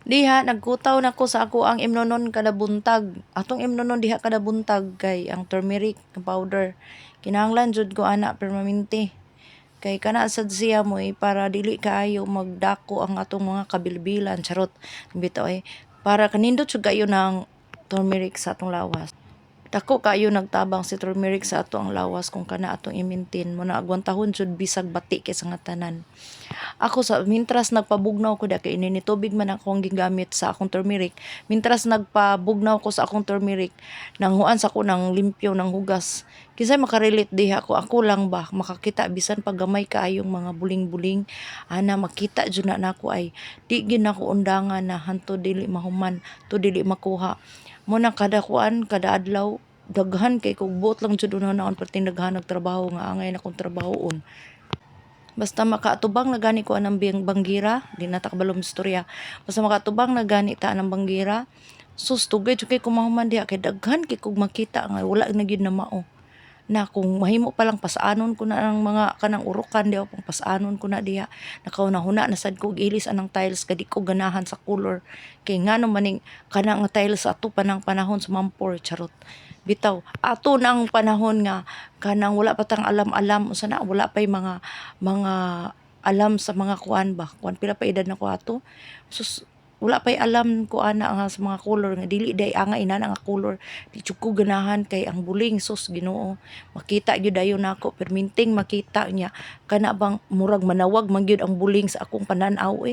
Diha nagkutaw na ko sa ako ang imnonon kada buntag. Atong imnonon diha kada buntag kay ang turmeric nga powder. Kinahanglan jud ko ana permanente. Kay kana sad siya mo para dili kaayo magdako ang atong mga kabilbilan charot. Bitaw ay para kanindot jud kayo ng turmeric sa atong lawas. Dako kayo nagtabang si turmeric sa ato ang lawas kung kana atong i-maintain mo na agwantahon jud bisag bati kay sa nga tanan. Ako sa mintras nagpabugnaw ko da kay ini tubig man akong gigamit sa akong turmeric. Mintras nagpabugnaw ko sa akong turmeric, nanghuan sa ko ng limpyo ng hugas. Kisay makarelate diha ako lang ba makakita bisan pag gamay kaayong mga buling-buling ana makita jud na nako ay di gyud nako undangan na hanto dili mahuman to dili makuha. Mo na kada kuan kada adlaw daghan kay kog buot lang jud unahon perting daghan nagtrabaho nga angay na kong trabahoon. Basta makaatubang na gani ko anang banggira, di na takabalom istorya. Basta makaatubang na gani ta anang banggira, sus tugay jud kay kumahuman diha kay daghan kay kog makita nga wala na gyud na mao. Na kung mahimo pa lang pasanon ko na ang mga kanang urukan diha pang pasanon ko na diha. Nakauna-huna na sad kog ilis anang tiles kadi ko ganahan sa color. Kay ngano maning kanang nga tiles ato panang panahon sa mampor charot. Bitaw ato nang panahon nga kanang wala pa tang alam-alam usa na wala pay mga alam sa mga kuan ba kuan pila pa edad na ko ato sus wala pay alam ko ana nga sa mga color nga dili day angay ina nga color di jud ko ganahan kay ang buling sus Ginoo makita gyud dayon nako perminting makita niya kana bang murag manawag man gyud ang buling sa akong panan-aw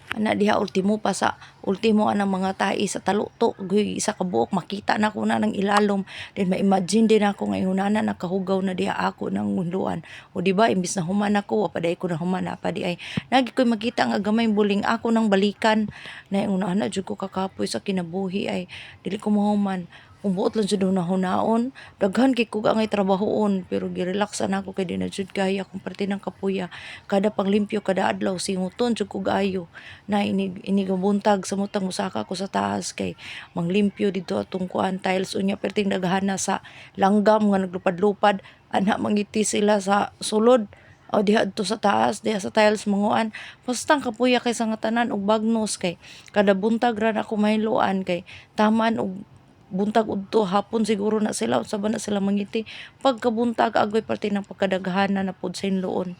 ana diha ultimo anang mga tae sa taluto guy isa ka buok makita na ko na ng ilalom then ma-imagine din ako nga hunana nakahugaw na diha ako ng munduan o di ba imbis na human ako paday ko na human pa di ay nagi koy makita nga gamay buling ako nang balikan na una jud ko kakapoy sa kinabuhi ay dili ko mahuman kung buot lang jud hunaon daghan kay kog angay trabahoon pero girelax ana ko kay di na jud kaya kung parte ng kapuya kada panglimpyo kada adlaw singuton jud kog ayo na inigabuntag sa mutang musaka ko sa taas kay manglimpyo dito atong kuan tiles unya perting daghan na sa langgam nga naglupad-lupad ana mangiti sila sa sulod o diha dito sa taas diha sa tiles manguan bastang kapuya kay sa nga tanan og bagnos kay kada buntag ra ako mahiluan kay taman og buntag udto hapon siguro na sila unsa ba na sila mangiti pagkabuntag agoy parte ng pagkadaghanan na pud sa inloon